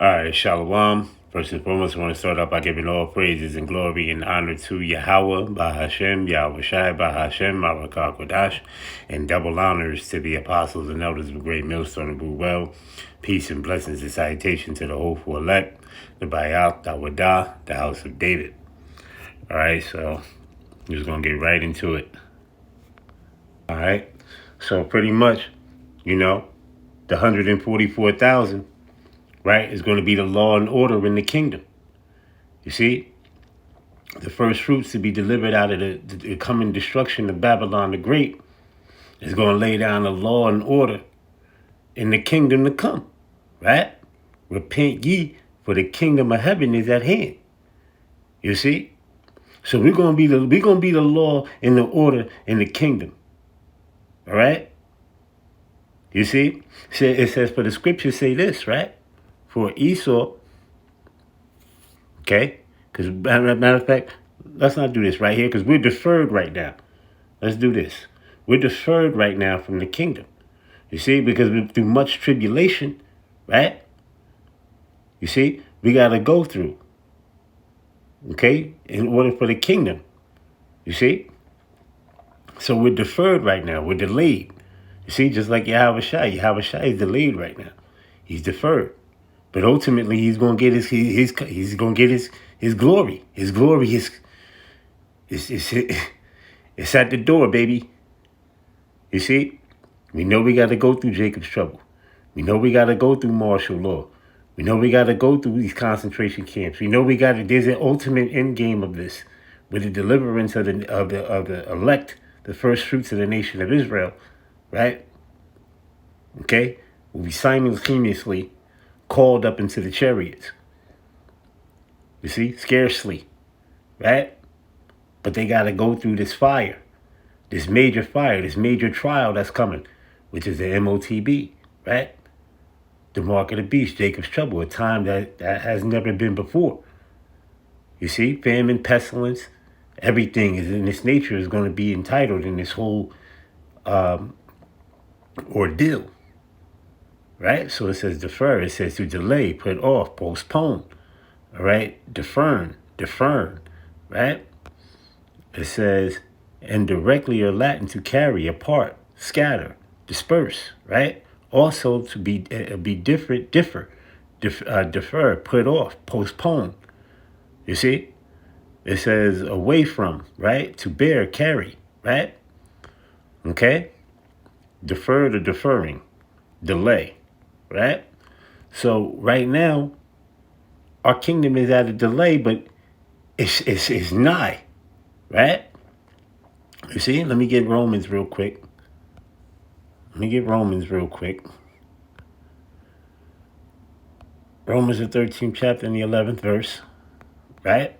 All right, Shalom. First and foremost, I want to start off by giving all praises and glory and honor to Yahweh, Bahashem, Yahweh Shai, Bahashem, Marakah Kodash, and double honors to the apostles and elders of Great Millstone and Well. Peace and blessings and salutation to the hopeful elect, the Bayal, the Wadah, the house of David. All right, so I'm just going to get right into it. All right, so pretty much, the 144,000, right, is going to be the law and order in the kingdom. You see, the first fruits to be delivered out of the coming destruction of Babylon the Great is going to lay down the law and order in the kingdom to come, right? Repent ye, for the kingdom of heaven is at hand. You see, so we're going to be the law and the order in the kingdom. All right. You see, it says, for the scriptures say this, right? For Esau. Okay, because matter of fact, let's not do this right here because we're deferred right now. Let's do this. We're deferred right now from the kingdom. You see, because through much tribulation, right? You see, we got to go through, okay, in order for the kingdom. You see? So we're deferred right now. We're delayed. You see, just like Yahweh Shai. Yahweh Shai is delayed right now. He's deferred. But ultimately, he's going to get he's going to get his glory. His glory is it's at the door, baby. You see, we know we got to go through Jacob's trouble. We know we got to go through martial law. We know we got to go through these concentration camps. We know there's an ultimate end game of this, with the deliverance of the elect, the first fruits of the nation of Israel, right? Okay, will be simultaneously called up into the chariots. You see, scarcely, right? But they got to go through this fire, this major trial that's coming, which is the MOTB, right? The mark of the beast, Jacob's trouble, a time that has never been before. You see, famine, pestilence, everything is in its nature is going to be entitled in this whole ordeal. Right? So it says defer. It says to delay, put off, postpone. All right? Defer, right? It says, and directly or Latin to carry, apart, scatter, disperse, right? Also to be defer, put off, postpone. You see? It says away from, right? To bear, carry, right? Okay? Defer to deferring, delay. Right? So right now, our kingdom is at a delay, but it's nigh. Right? You see? Let me get Romans real quick. Romans, the 13th chapter and the 11th verse. Right?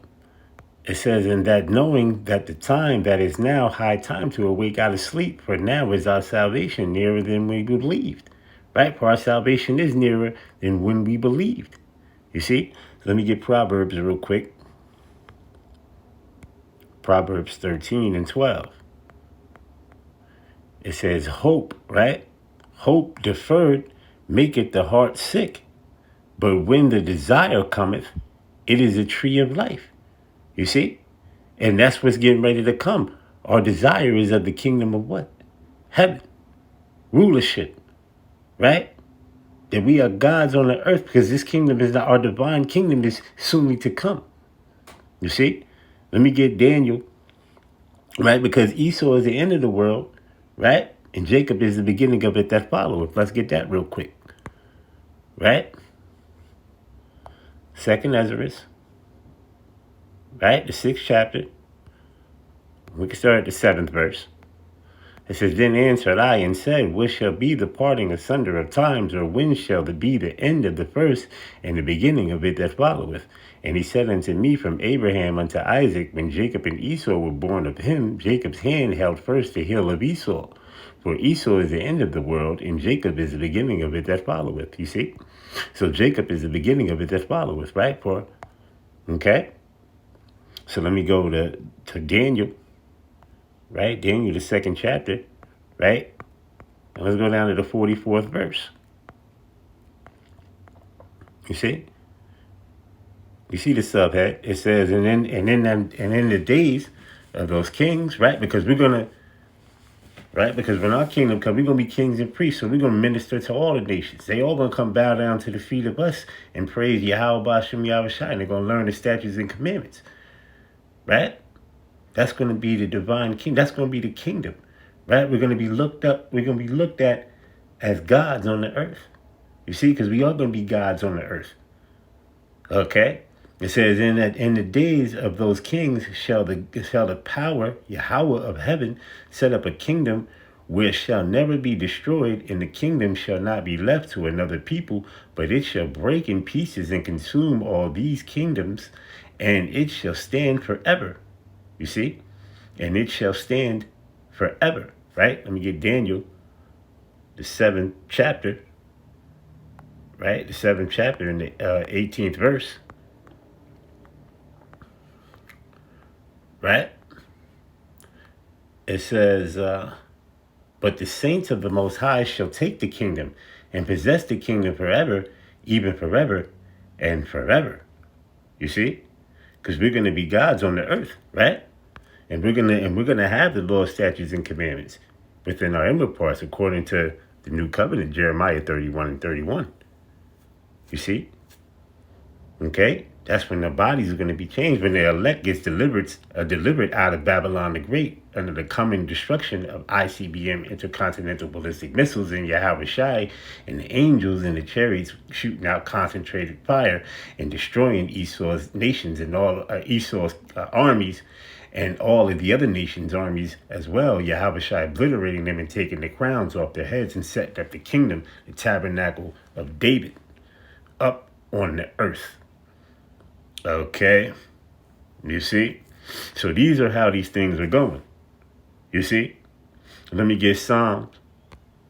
It says, in that knowing that the time that is now high time to awake out of sleep, for now is our salvation nearer than we believed. Right? For our salvation is nearer than when we believed. You see? Let me get Proverbs real quick. Proverbs 13 and 12. It says, hope, right? Hope deferred maketh the heart sick. But when the desire cometh, it is a tree of life. You see? And that's what's getting ready to come. Our desire is of the kingdom of what? Heaven. Rulership. Right? That we are gods on the earth because this kingdom is our divine kingdom is soon to come. You see? Let me get Daniel, right? Because Esau is the end of the world, right? And Jacob is the beginning of it that followeth. Let's get that real quick. Right? Second Ezra, right? The 6th chapter. We can start at the 7th verse. It says, then answered I and said, what shall be the parting asunder of times, or when shall it be the end of the first and the beginning of it that followeth? And he said unto me, from Abraham unto Isaac, when Jacob and Esau were born of him, Jacob's hand held first the heel of Esau. For Esau is the end of the world, and Jacob is the beginning of it that followeth. You see? So Jacob is the beginning of it that followeth, right? Okay? So let me go to Daniel. Right? Daniel, the 2nd chapter, right? And let's go down to the 44th verse. You see? You see the subhead. It says, and in the days of those kings, right? Because we're gonna, right? Because when our kingdom comes, we're gonna be kings and priests, so we're gonna minister to all the nations. They all gonna come bow down to the feet of us and praise Yahweh Bashem Yahweh Shai, and they're gonna learn the statutes and commandments, right? That's gonna be the divine king. That's gonna be the kingdom, right? We're gonna be looked up. We're gonna be looked at as gods on the earth. You see, because we are gonna be gods on the earth. Okay. It says, in the days of those kings shall the power, Yahweh of heaven, set up a kingdom which shall never be destroyed, and the kingdom shall not be left to another people, but it shall break in pieces and consume all these kingdoms, and it shall stand forever. You see? And it shall stand forever. Right? Let me get Daniel, the 7th chapter. Right? The 7th chapter in the 18th verse. Right? It says, but the saints of the Most High shall take the kingdom and possess the kingdom forever, even forever and forever. You see? Because we're going to be gods on the earth, right? And we're gonna have the law, statutes, and commandments within our inward parts, according to the new covenant, Jeremiah 31 and 31. You see? Okay? That's when the bodies are going to be changed, when the elect gets delivered out of Babylon the Great under the coming destruction of ICBM intercontinental ballistic missiles and Yahweh Shai, and the angels and the chariots shooting out concentrated fire and destroying Esau's nations and all Esau's armies and all of the other nations' armies as well. Yahweh Shai obliterating them and taking the crowns off their heads and setting up the kingdom, the tabernacle of David, up on the earth. Okay, you see? So these are how these things are going. You see? Let me get Psalms,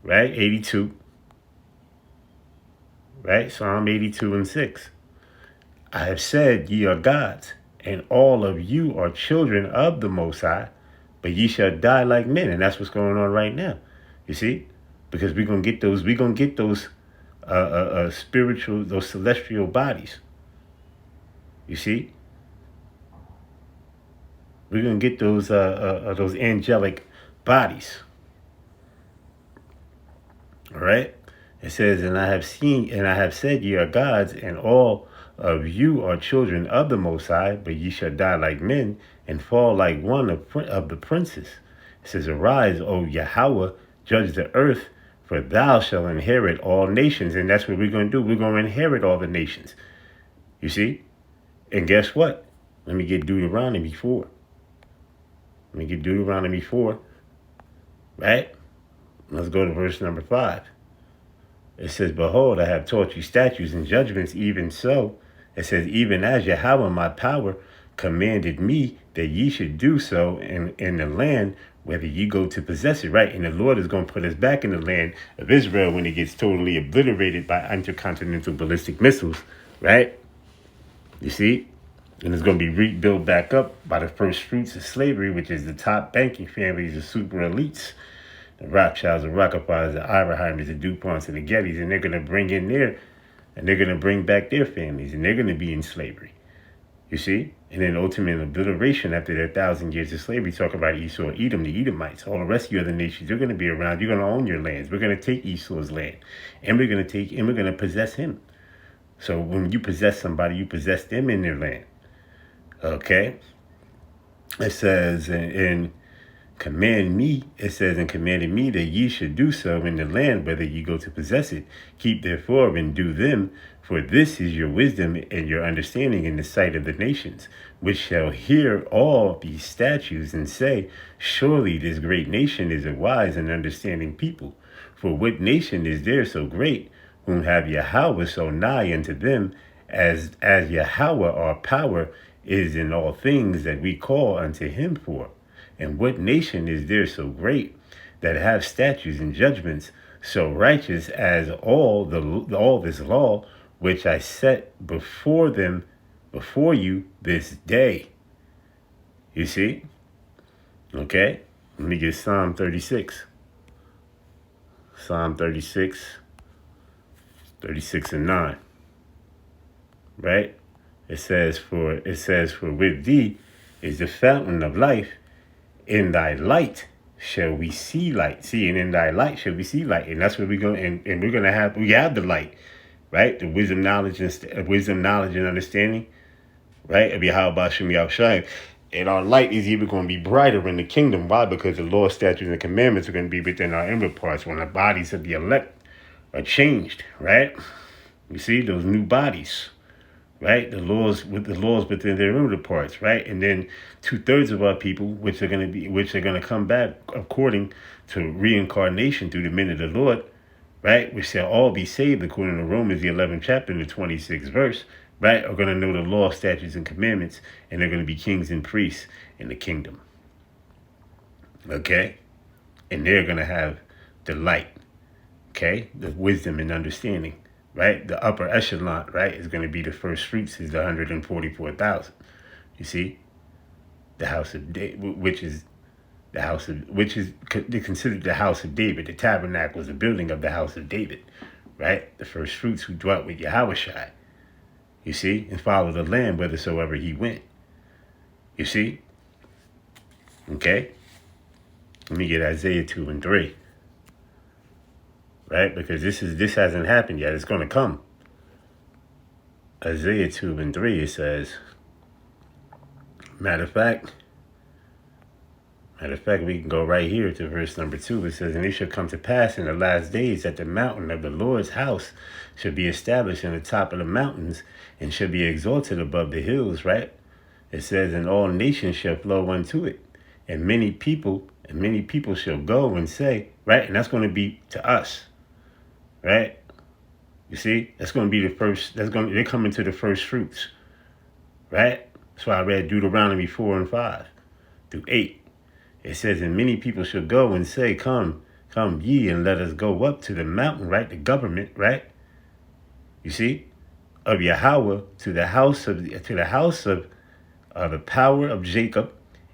right? 82. Right? Psalm 82 and 6. I have said, ye are gods, and all of you are children of the Most High, but ye shall die like men. And that's what's going on right now. You see? Because we're going to get those spiritual, those celestial bodies. You see? We're going to get those angelic bodies. All right? It says, and I have said, ye are gods, and all of you are children of the Most High, but ye shall die like men, and fall like one of the princes. It says, arise, O Yahweh, judge the earth, for thou shalt inherit all nations. And that's what we're going to do. We're going to inherit all the nations. You see? And guess what? Let me get Deuteronomy 4. Right? Let's go to verse number 5. It says, behold, I have taught you statutes and judgments, even so. It says, even as Yahweh my power commanded me that ye should do so in the land, whether ye go to possess it, right? And the Lord is going to put us back in the land of Israel when it gets totally obliterated by intercontinental ballistic missiles, right? You see? And it's going to be rebuilt back up by the first fruits of slavery, which is the top banking families, the super elites, the Rothschilds, the Rockefellers, the Oppenheimers, the DuPonts, and the Gettys. And they're going to bring in there, and they're going to bring back their families, and they're going to be in slavery. You see? And then ultimate obliteration after their 1,000 years of slavery. Talk about Esau, Edom, the Edomites, all the rest of you other nations. You're going to be around. You're going to own your lands. We're going to take Esau's land, and we're going to possess him. So when you possess somebody, you possess them in their land. Okay? It says, and commanded me that ye should do so in the land, whether ye go to possess it. Keep therefore and do them, for this is your wisdom and your understanding in the sight of the nations, which shall hear all these statutes and say, surely this great nation is a wise and understanding people. For what nation is there so great, whom have Yahweh so nigh unto them, as Yahweh our power is in all things that we call unto him for? And what nation is there so great that have statutes and judgments so righteous as all this law which I set before you this day? You see? Okay? Let me get Psalm 36. Psalm 36 and 9. right? It says for with thee is the fountain of life. In thy light shall we see light. See, and in thy light shall we see light. And that's what we're going and we're gonna have we have the light, right? The wisdom, knowledge, and understanding, right? Of Yahweh Shem Yahushai. And our light is even going to be brighter in the kingdom. Why? Because the law, statutes, and commandments are going to be within our inward parts when the bodies of the elect are changed, right? You see, those new bodies, right? The laws within their inward parts, right? And then 2/3 of our people, which are going to come back according to reincarnation through the men of the Lord, right? We shall all be saved according to Romans the 11th chapter and the 26th verse, right? Are going to know the law, statutes, and commandments, and they're going to be kings and priests in the kingdom. Okay? And they're going to have the light, okay? The wisdom and understanding, right? The upper echelon, right, is going to be the first fruits, is the 144,000. You see? The house of David, which is considered the house of David. The tabernacle is the building of the house of David, right? The first fruits who dwelt with Yahushua, you see, and followed the Lamb whithersoever he went. You see? Okay? Let me get Isaiah 2 and 3. Right? Because this hasn't happened yet. It's going to come. Isaiah 2 and 3, it says, matter of fact, we can go right here to verse number 2. It says, and it shall come to pass in the last days that the mountain of the Lord's house shall be established in the top of the mountains and shall be exalted above the hills, right? It says, and all nations shall flow unto it. And many people shall go and say, right? And that's going to be to us, right? You see, that's going to be the first, they're coming to the first fruits, right? That's why I read Deuteronomy 4 and 5 through 8. It says, and many people shall go and say, come ye, and let us go up to the mountain, right? The government, right? You see, of Yahweh to the house of the power of Jacob,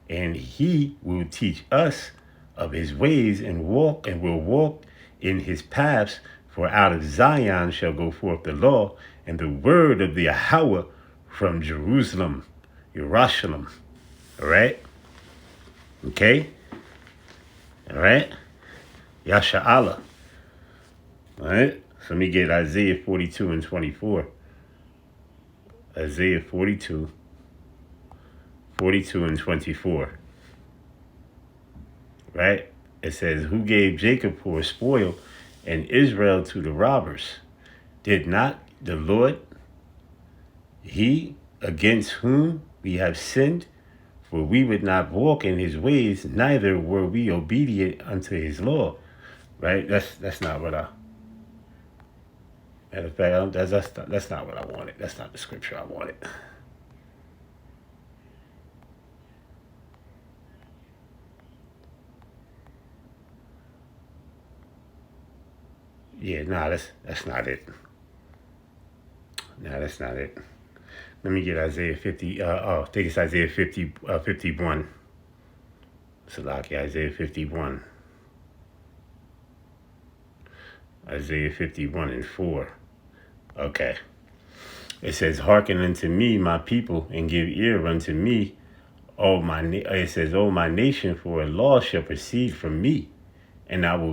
and he will teach us of his ways and will walk in his paths. For out of Zion shall go forth the law and the word of the Yahweh from Jerusalem. All right? Okay? All right? Yasha'Allah. All right? So let me get Isaiah 42 and 24. Isaiah 42 and 24. Right? It says, who gave Jacob for a spoil and Israel to the robbers? Did not the Lord, he against whom we have sinned? For we would not walk in his ways, neither were we obedient unto his law. Right? That's not what I. Matter of fact, that's not what I wanted. That's not the scripture I wanted. Yeah, that's not it. No, that's not it. Let me get Isaiah 50. I think it's Isaiah 51. Salaki, Isaiah 51. Isaiah 51 and 4. Okay. It says, hearken unto me, my people, and give ear unto me, it says, O my nation, for a law shall proceed from me, and I will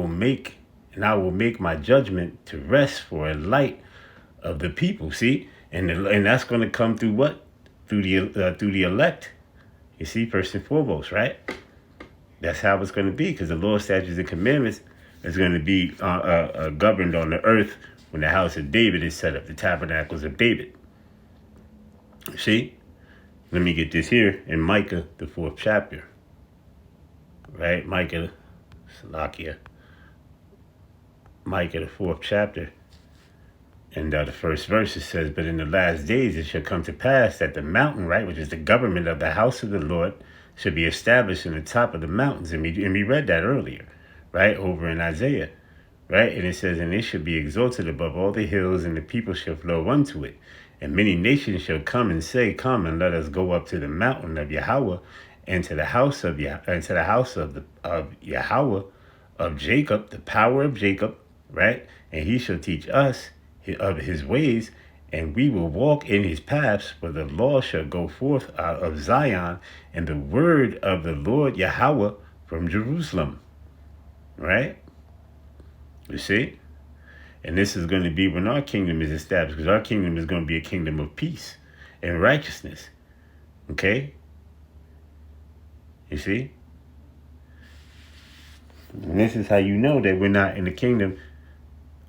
make my judgment to rest for a light of the people. See, and that's going to come through what? Through the elect. You see, first and foremost, right? That's how it's going to be, because the law, statutes, and commandments is going to be governed on the earth when the house of David is set up, the tabernacles of David. See? Let me get this here in Micah, the 4th chapter. Right? Micah, Salakia. Micah, the 4th chapter. And the first verse, it says, but in the last days it shall come to pass that the mountain, right, which is the government of the house of the Lord, shall be established in the top of the mountains. And we read that earlier, right, over in Isaiah, right? And it says, and it shall be exalted above all the hills, and the people shall flow unto it. And many nations shall come and say, come and let us go up to the mountain of Yahweh, and to the house of Yahweh of Jacob, the power of Jacob, right? And he shall teach us of his ways, and we will walk in his paths, for the law shall go forth out of Zion, and the word of the Lord Yahweh from Jerusalem. Right? You see? And this is going to be when our kingdom is established, because our kingdom is going to be a kingdom of peace and righteousness. Okay? You see? And this is how you know that we're not in the kingdom,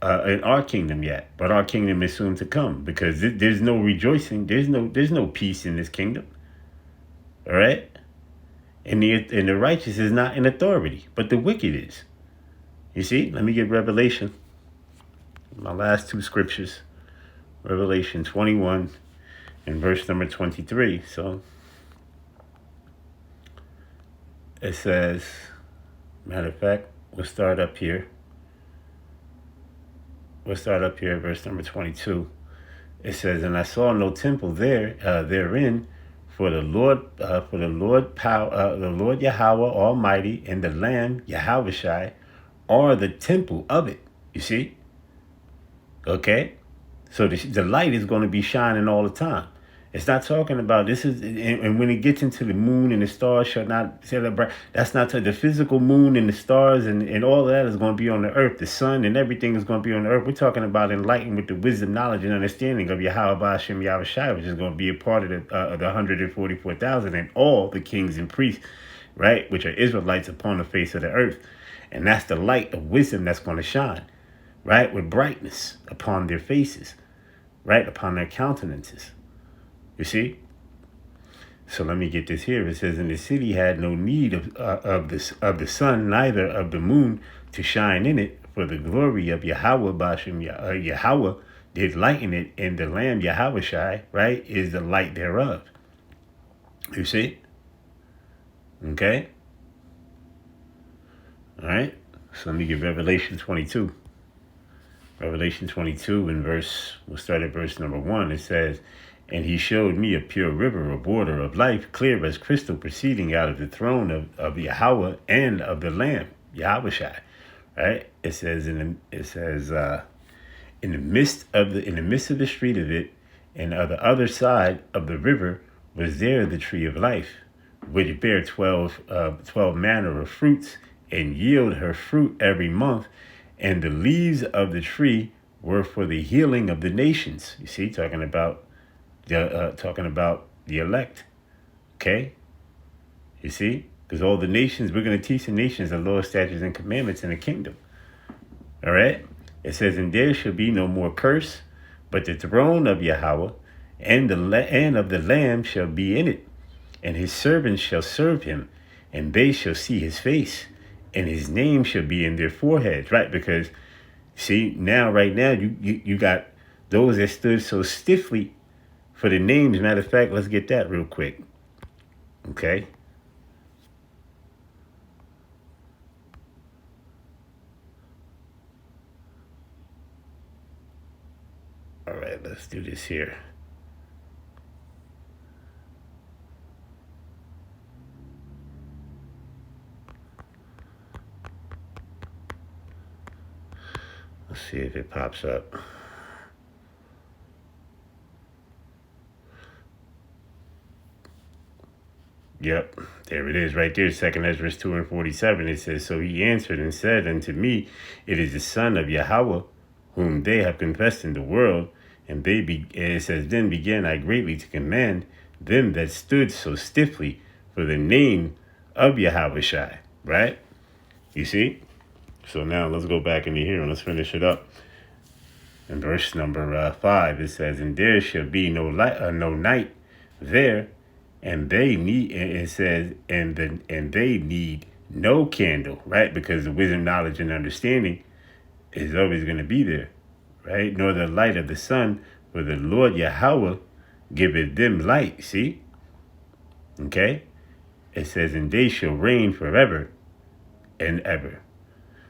in our kingdom yet, but our kingdom is soon to come, because there's no rejoicing, there's no peace in this kingdom. All right? And the righteous is not in authority, but the wicked is. You see? Let me get Revelation. My last two scriptures. Revelation 21 and verse number 23. So it says, matter of fact, we'll start up here. Verse number 22. It says, and I saw no temple therein, for the Lord Yahweh Almighty and the Lamb Yahushai are the temple of it. You see? Okay? So the light is going to be shining all the time. It's not talking about this is, and when it gets into the moon and the stars shall not celebrate. That's not the physical moon and the stars and all of that is going to be on the earth. The sun and everything is going to be on the earth. We're talking about enlightened with the wisdom, knowledge, and understanding of Yahweh Ba'ashem Yahushai, which is going to be a part of the 144,000 and all the kings and priests, right, which are Israelites upon the face of the earth. And that's the light of wisdom that's going to shine, right, with brightness upon their faces, right, upon their countenances. You see? So let me get this here. It says, and the city had no need of the sun, neither of the moon to shine in it, for the glory of Yahweh Ba'ashem Yahweh did lighten it, and the Lamb Yahushai, right, is the light thereof. You see? Okay? All right? So let me get Revelation 22. Revelation 22 in we'll start at verse number 1. It says, and he showed me a pure river, a water of life, clear as crystal, proceeding out of the throne of Yahweh and of the Lamb, Yahushai. Right? It says in the midst of the street of it, and on the other side of the river was there the tree of life, which bare 12 manner of fruits, and yield her fruit every month, and the leaves of the tree were for the healing of the nations. You see, talking about the elect. Okay? You see? Because all the nations, we're going to teach the nations the law, statutes, and commandments in the kingdom. All right? It says, and there shall be no more curse, but the throne of Yahweh and of the Lamb shall be in it, and his servants shall serve him, and they shall see his face, and his name shall be in their foreheads. Right? Because, see, right now, you got those that stood so stiffly for the names. Matter of fact, let's get that real quick. Okay? All right, let's do this here. Let's see if it pops up. Yep, there it is right there, 2 Ezra 2 and 47. It says, so he answered and said unto me, it is the Son of Yahweh, whom they have confessed in the world. And it says, then began I greatly to command them that stood so stiffly for the name of Yahushai. Right? You see? So now let's go back into here and let's finish it up. In verse number 5, it says, and there shall be no night there, and they need, it says, and they need no candle, right? Because the wisdom, knowledge, and understanding is always going to be there, right? Nor the light of the sun, for the Lord Yahweh giveth them light. See? Okay? It says, and they shall reign forever and ever.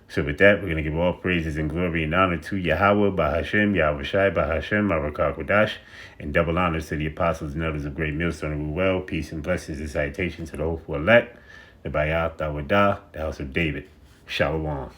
So with that, we're going to give all praises and glory and honor to Yahweh, Bahashem, Yahushai, Bahashem, Marakah, and double honors to the apostles and elders of Great Millstone and Ruel. Peace and blessings and citation to the hopeful elect, the Bayat, the Wadah, the house of David. Shalom.